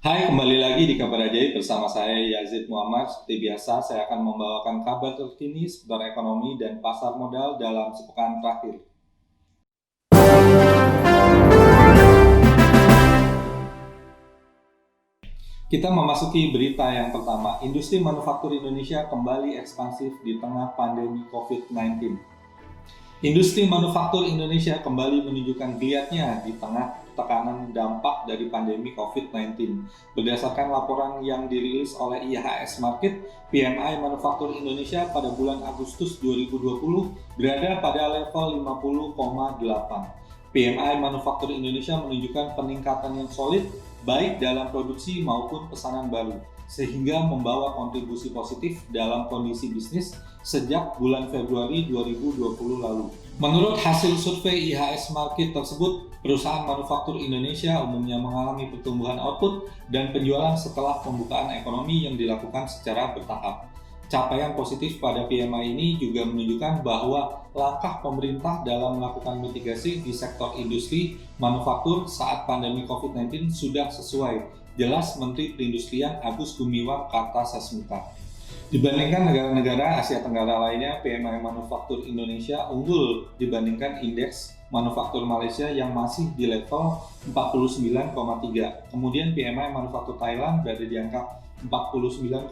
Hai, kembali lagi di Kabar Ajaib bersama saya Yazid Muhammad. Seperti biasa, saya akan membawakan kabar terkini seputar ekonomi dan pasar modal dalam sepekan terakhir. Kita memasuki berita yang pertama. Industri manufaktur Indonesia kembali ekspansif di tengah pandemi COVID-19. Industri manufaktur Indonesia kembali menunjukkan geliatnya di tengah tekanan dampak dari pandemi COVID-19. Berdasarkan laporan yang dirilis oleh IHS Markit, PMI Manufaktur Indonesia pada bulan Agustus 2020 berada pada level 50,8. PMI Manufaktur Indonesia menunjukkan peningkatan yang solid baik dalam produksi maupun pesanan baru, sehingga membawa kontribusi positif dalam kondisi bisnis sejak bulan Februari 2020 lalu. Menurut hasil survei IHS Markit tersebut, perusahaan manufaktur Indonesia umumnya mengalami pertumbuhan output dan penjualan setelah pembukaan ekonomi yang dilakukan secara bertahap. Capaian positif pada PMI ini juga menunjukkan bahwa langkah pemerintah dalam melakukan mitigasi di sektor industri manufaktur saat pandemi COVID-19 sudah sesuai, jelas Menteri Perindustrian Agus Gumiwang Kartasasmita. Dibandingkan negara-negara Asia Tenggara lainnya, PMI Manufaktur Indonesia unggul dibandingkan indeks manufaktur Malaysia yang masih di level 49,3. Kemudian PMI Manufaktur Thailand berada di angka 49,7,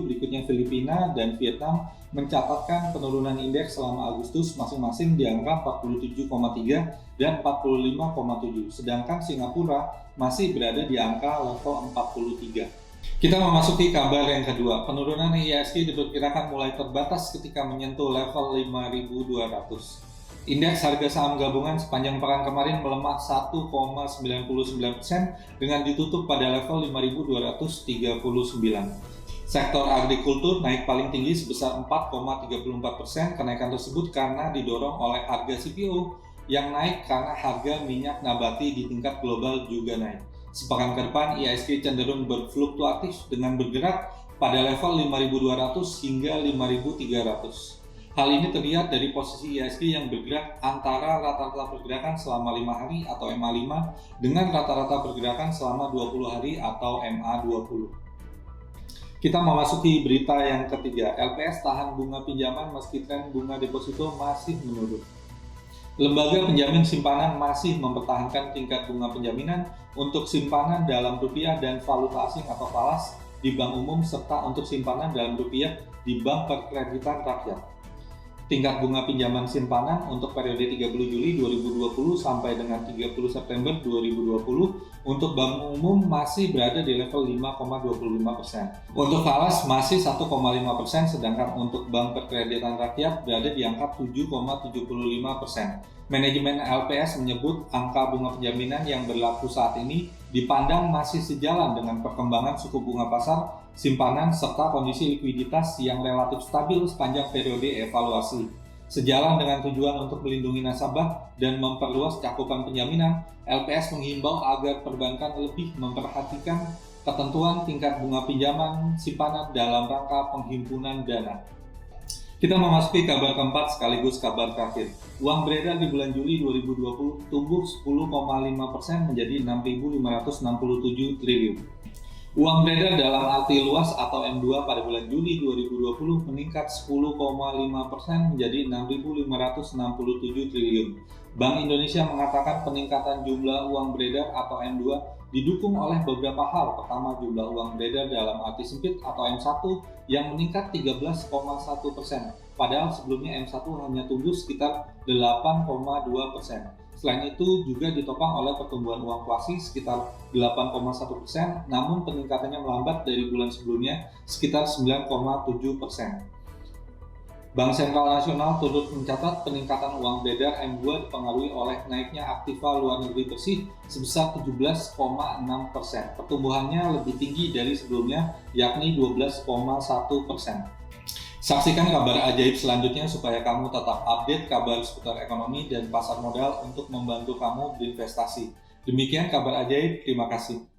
berikutnya Filipina dan Vietnam mencatatkan penurunan indeks selama Agustus masing-masing di angka 47,3 dan 45,7, sedangkan Singapura masih berada di angka level 43. Kita memasuki kabar yang kedua. Penurunan IHSG diperkirakan mulai terbatas ketika menyentuh level 5.200. Indeks harga saham gabungan sepanjang pekan kemarin melemah 1,99% dengan ditutup pada level 5.239. Sektor agrikultur naik paling tinggi sebesar 4,34%. Kenaikan tersebut karena didorong oleh harga CPO yang naik karena harga minyak nabati di tingkat global juga naik. Sepekan ke depan, IHSG cenderung berfluktuatif dengan bergerak pada level 5.200 hingga 5.300. Hal ini terlihat dari posisi IHSG yang bergerak antara rata-rata pergerakan selama 5 hari atau MA5 dengan rata-rata pergerakan selama 20 hari atau MA20. Kita memasuki berita yang ketiga. LPS tahan bunga pinjaman meski tren bunga deposito masih menurun. Lembaga penjamin simpanan masih mempertahankan tingkat bunga penjaminan untuk simpanan dalam rupiah dan valuta asing atau falas di bank umum serta untuk simpanan dalam rupiah di bank perkreditan rakyat. Tingkat bunga pinjaman simpanan untuk periode 30 Juli 2020 sampai dengan 30 September 2020 untuk bank umum masih berada di level 5,25%. Untuk falas masih 1,5%, sedangkan untuk bank perkreditan rakyat berada di angka 7,75%. Manajemen LPS menyebut angka bunga penjaminan yang berlaku saat ini dipandang masih sejalan dengan perkembangan suku bunga pasar, simpanan, serta kondisi likuiditas yang relatif stabil sepanjang periode evaluasi. Sejalan dengan tujuan untuk melindungi nasabah dan memperluas cakupan penjaminan, LPS menghimbau agar perbankan lebih memperhatikan ketentuan tingkat bunga pinjaman simpanan dalam rangka penghimpunan dana. Kita memasuki kabar keempat sekaligus kabar terakhir. Uang beredar di bulan Juli 2020 tumbuh 10,5% menjadi 6.567 triliun. Uang beredar dalam arti luas atau M2 pada bulan Juli 2020 meningkat 10,5% menjadi 6.567 triliun. Bank Indonesia mengatakan peningkatan jumlah uang beredar atau M2 didukung oleh beberapa hal. Pertama, jumlah uang beredar dalam arti sempit atau M1 yang meningkat 13,1%. Padahal sebelumnya M1 hanya tumbuh sekitar 8,2%. Selain itu juga ditopang oleh pertumbuhan uang kuasi sekitar 8,1%, namun peningkatannya melambat dari bulan sebelumnya sekitar 9,7%. Bank Sentral Nasional turut mencatat peningkatan uang beredar M2 dipengaruhi oleh naiknya aktiva luar negeri bersih sebesar 17,6%. Pertumbuhannya lebih tinggi dari sebelumnya, yakni 12,1%. Saksikan kabar ajaib selanjutnya supaya kamu tetap update kabar seputar ekonomi dan pasar modal untuk membantu kamu berinvestasi. Demikian kabar ajaib, terima kasih.